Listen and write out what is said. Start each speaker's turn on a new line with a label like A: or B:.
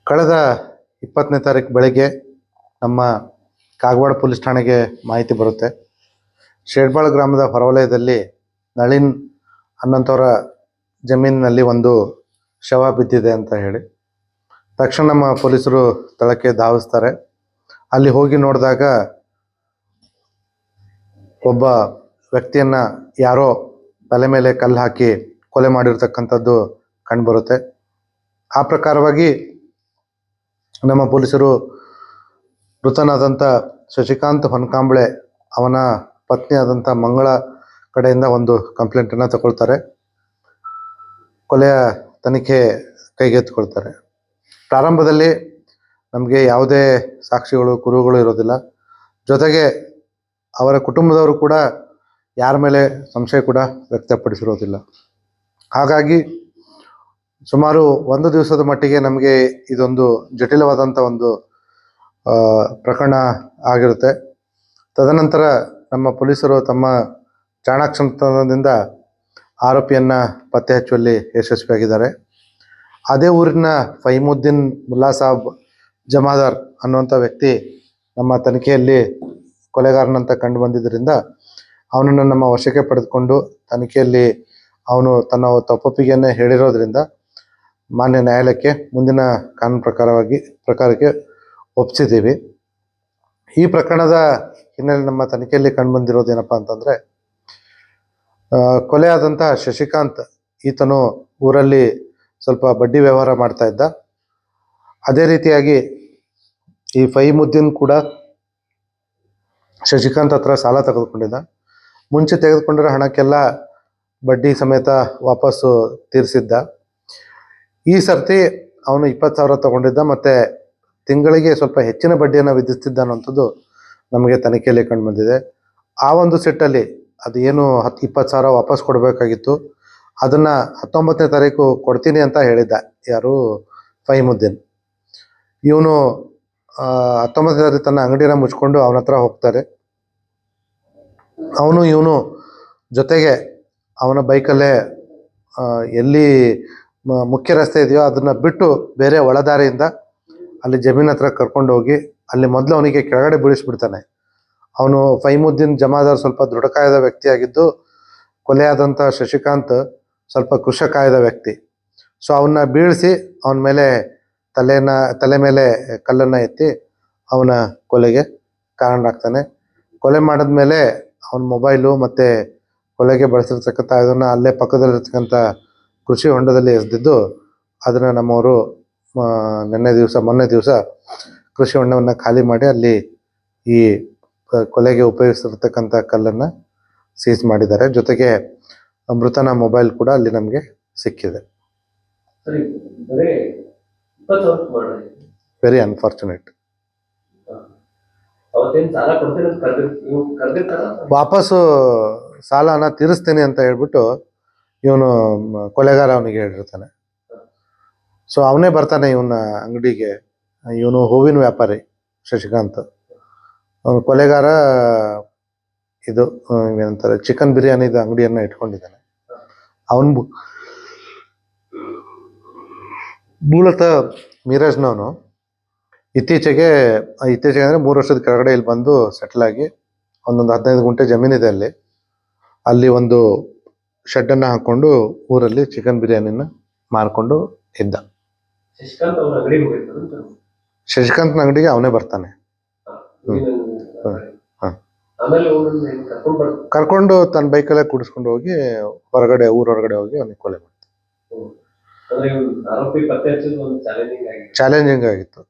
A: ಕಳೆದ 20ನೇ ತಾರೀಕು ಬೆಳಗ್ಗೆ ನಮ್ಮ ಕಾಗವಾಡ ಪೊಲೀಸ್ ಠಾಣೆಗೆ ಮಾಹಿತಿ ಬರುತ್ತೆ. ಶೇಡ್ಬಾಳ ಗ್ರಾಮದ ಹೊರವಲಯದಲ್ಲಿ ನಳಿನ್ ಅನ್ನೋಂಥವರ ಜಮೀನಿನಲ್ಲಿ ಒಂದು ಶವ ಬಿದ್ದಿದೆ ಅಂತ ಹೇಳಿ ತಕ್ಷಣ ನಮ್ಮ ಪೊಲೀಸರು ಸ್ಥಳಕ್ಕೆ ಧಾವಿಸ್ತಾರೆ. ಅಲ್ಲಿ ಹೋಗಿ ನೋಡಿದಾಗ ಒಬ್ಬ ವ್ಯಕ್ತಿಯನ್ನು ಯಾರೋ ತಲೆ ಮೇಲೆ ಕಲ್ಲು ಹಾಕಿ ಕೊಲೆ ಮಾಡಿರ್ತಕ್ಕಂಥದ್ದು ಕಂಡುಬರುತ್ತೆ. ಆ ಪ್ರಕಾರವಾಗಿ ನಮ್ಮ ಪೊಲೀಸರು ಮೃತನಾದಂಥ ಶಶಿಕಾಂತ್ ಹೊನ್ಕಾಂಬಳೆ ಅವನ ಪತ್ನಿ ಆದಂಥ ಮಂಗಳ ಕಡೆಯಿಂದ ಒಂದು ಕಂಪ್ಲೇಂಟನ್ನು ತಗೊಳ್ತಾರೆ. ಕೊಲೆಯ ತನಿಖೆ ಕೈಗೆತ್ತಿಕೊಳ್ತಾರೆ. ಪ್ರಾರಂಭದಲ್ಲಿ ನಮಗೆ ಯಾವುದೇ ಸಾಕ್ಷಿಗಳು ಕುರುಹುಗಳು ಇರೋದಿಲ್ಲ. ಜೊತೆಗೆ ಅವರ ಕುಟುಂಬದವರು ಕೂಡ ಯಾರ ಮೇಲೆ ಸಂಶಯ ಕೂಡ ವ್ಯಕ್ತಪಡಿಸಿರೋದಿಲ್ಲ. ಹಾಗಾಗಿ ಸುಮಾರು 1 ದಿವಸದ ಮಟ್ಟಿಗೆ ನಮಗೆ ಇದೊಂದು ಜಟಿಲವಾದಂಥ ಒಂದು ಪ್ರಕರಣ ಆಗಿರುತ್ತೆ. ತದನಂತರ ನಮ್ಮ ಪೊಲೀಸರು ತಮ್ಮ ಚಾಣಾಕ್ಷತನದಿಂದ ಆರೋಪಿಯನ್ನು ಪತ್ತೆ ಹಚ್ಚುವಲ್ಲಿ ಯಶಸ್ವಿಯಾಗಿದ್ದಾರೆ. ಅದೇ ಊರಿನ ಫೈಮುದ್ದೀನ್ ಮುಲ್ಲಾ ಸಾಬ್ ಜಮಾದಾರ್ ಅನ್ನುವಂಥ ವ್ಯಕ್ತಿ ನಮ್ಮ ತನಿಖೆಯಲ್ಲಿ ಕೊಲೆಗಾರನಂತ ಕಂಡು ಬಂದಿದ್ದರಿಂದ ಅವನನ್ನು ನಮ್ಮ ವಶಕ್ಕೆ ಪಡೆದುಕೊಂಡು ತನಿಖೆಯಲ್ಲಿ ಅವನು ತನ್ನ ತಪ್ಪೊಪ್ಪಿಗೆಯನ್ನು ಹೇಳಿರೋದ್ರಿಂದ ಮಾನ್ಯ ನ್ಯಾಯಾಲಯಕ್ಕೆ ಮುಂದಿನ ಕಾನೂನು ಪ್ರಕಾರಕ್ಕೆ ಒಪ್ಪಿಸಿದ್ದೀವಿ. ಈ ಪ್ರಕರಣದ ಹಿನ್ನೆಲೆ ನಮ್ಮ ತನಿಖೆಯಲ್ಲಿ ಕಂಡುಬಂದಿರೋದೇನಪ್ಪ ಅಂತಂದರೆ, ಕೊಲೆಯಾದಂಥ ಶಶಿಕಾಂತ್ ಈತನು ಊರಲ್ಲಿ ಸ್ವಲ್ಪ ಬಡ್ಡಿ ವ್ಯವಹಾರ ಮಾಡ್ತಾ ಇದ್ದ. ಅದೇ ರೀತಿಯಾಗಿ ಈ ಫೈಮುದ್ದೀನ್ ಕೂಡ ಶಶಿಕಾಂತ್ ಹತ್ರ ಸಾಲ ತೆಗೆದುಕೊಂಡಿದ್ದ. ಮುಂಚೆ ತೆಗೆದುಕೊಂಡಿರೋ ಹಣಕ್ಕೆಲ್ಲ ಬಡ್ಡಿ ಸಮೇತ ವಾಪಸ್ಸು ತೀರಿಸಿದ್ದ. ಈ ಸರ್ತಿ ಅವನು 20,000 ತಗೊಂಡಿದ್ದ ಮತ್ತು ತಿಂಗಳಿಗೆ ಸ್ವಲ್ಪ ಹೆಚ್ಚಿನ ಬಡ್ಡಿಯನ್ನು ವಿಧಿಸ್ತಿದ್ದ ಅನ್ನೋಂಥದ್ದು ನಮಗೆ ತನಿಖೆಯಲ್ಲಿ ಕಂಡು ಬಂದಿದೆ. ಆ ಒಂದು ಸಿಟ್ಟಲ್ಲಿ ಅದು ಏನು 20,000 ವಾಪಸ್ ಕೊಡಬೇಕಾಗಿತ್ತು, ಅದನ್ನು 19ನೇ ತಾರೀಕು ಕೊಡ್ತೀನಿ ಅಂತ ಹೇಳಿದ್ದ ಯಾರು, ಫೈಮುದ್ದೀನ್. ಇವನು 19ನೇ ತಾರೀಕು ತನ್ನ ಅಂಗಡಿನ ಮುಚ್ಕೊಂಡು ಅವನ ಹತ್ರ ಹೋಗ್ತಾರೆ. ಇವನು ಜೊತೆಗೆ ಅವನ ಬೈಕಲ್ಲೇ ಎಲ್ಲಿ ಮುಖ್ಯ ರಸ್ತೆ ಇದೆಯೋ ಅದನ್ನು ಬಿಟ್ಟು ಬೇರೆ ಒಳದಾರಿಯಿಂದ ಅಲ್ಲಿ ಜಮೀನ್ ಹತ್ರ ಕರ್ಕೊಂಡು ಹೋಗಿ ಅಲ್ಲಿ ಮೊದಲು ಅವನಿಗೆ ಕೆಳಗಡೆ ಬೀಳಿಸ್ಬಿಡ್ತಾನೆ. ಅವನು ಫೈಮುದ್ದೀನ್ ಜಮಾದಾರ್ ಸ್ವಲ್ಪ ದೃಢಕಾಯದ ವ್ಯಕ್ತಿಯಾಗಿದ್ದು, ಕೊಲೆಯಾದಂಥ ಶಶಿಕಾಂತ್ ಸ್ವಲ್ಪ ಕೃಷಕಾಯದ ವ್ಯಕ್ತಿ. ಸೊ ಅವನ್ನ ಬೀಳಿಸಿ ಅವನ ಮೇಲೆ ತಲೆ ಮೇಲೆ ಕಲ್ಲನ್ನು ಎತ್ತಿ ಅವನ ಕೊಲೆಗೆ ಕಾರಣರಾಗ್ತಾನೆ. ಕೊಲೆ ಮಾಡಿದ್ಮೇಲೆ ಅವನ ಮೊಬೈಲು ಮತ್ತು ಕೊಲೆಗೆ ಬಳಸಿರ್ತಕ್ಕಂಥ ಇದನ್ನು ಅಲ್ಲೇ ಪಕ್ಕದಲ್ಲಿರ್ತಕ್ಕಂಥ ಕೃಷಿ ಹೊಂಡದಲ್ಲಿ ಎಸೆದಿದ್ದು, ಅದನ್ನು ನಮ್ಮವರು ಮೊನ್ನೆ ದಿವಸ ಕೃಷಿ ಹೊಂಡವನ್ನು ಖಾಲಿ ಮಾಡಿ ಅಲ್ಲಿ ಈ ಕೊಲೆಗೆ ಉಪಯೋಗಿಸಿರ್ತಕ್ಕಂಥ ಕಲ್ಲನ್ನು ಸೀಸ್ ಮಾಡಿದ್ದಾರೆ. ಜೊತೆಗೆ ಮೃತನ ಮೊಬೈಲ್ ಕೂಡ ಅಲ್ಲಿ ನಮಗೆ ಸಿಕ್ಕಿದೆ. Very unfortunate. ವಾಪಸ್ಸು ಸಾಲನ ತೀರಿಸ್ತೀನಿ ಅಂತ ಹೇಳ್ಬಿಟ್ಟು ಇವನು ಕೊಲೆಗಾರ ಅವನಿಗೆ ಹೇಳಿರ್ತಾನೆ. ಸೊ ಅವನೇ ಬರ್ತಾನೆ ಇವನ ಅಂಗಡಿಗೆ. ಇವನು ಹೂವಿನ ವ್ಯಾಪಾರಿ ಶಶಿಕಾಂತ್. ಅವನು ಕೊಲೆಗಾರ ಇದು ಏನಂತಾರೆ ಚಿಕನ್ ಬಿರಿಯಾನಿದ ಅಂಗಡಿಯನ್ನು ಇಟ್ಕೊಂಡಿದ್ದಾನೆ. ಅವನು ಮೂಲತಃ ಮೀರಜ್ನವನು. ಇತ್ತೀಚೆಗೆ ಅಂದರೆ 3 ವರ್ಷದ ಕೆಳಗಡೆ ಇಲ್ಲಿ ಬಂದು ಸೆಟ್ಲ್ ಆಗಿ ಒಂದೊಂದು 15 ಗುಂಟೆ ಜಮೀನಿದೆ ಅಲ್ಲಿ ಒಂದು ಶೆಡ್ಡನ್ನು ಹಾಕ್ಕೊಂಡು ಊರಲ್ಲಿ ಚಿಕನ್ ಬಿರಿಯಾನಿನ ಮಾರ್ಕೊಂಡು ಇದ್ದ. ಶಶಿಕಾಂತ್ನ ಅಂಗಡಿಗೆ ಅವನೇ ಬರ್ತಾನೆ. ಕರ್ಕೊಂಡು ತನ್ನ ಬೈಕಲ್ಲೇ ಕೂಡಿಸ್ಕೊಂಡು ಹೋಗಿ ಊರ ಹೊರಗಡೆ ಹೋಗಿ ಅವನಿಗೆ ಕೊಲೆ ಮಾಡ್ತಾನೆ. ಚಾಲೆಂಜಿಂಗ್ ಆಗಿತ್ತು.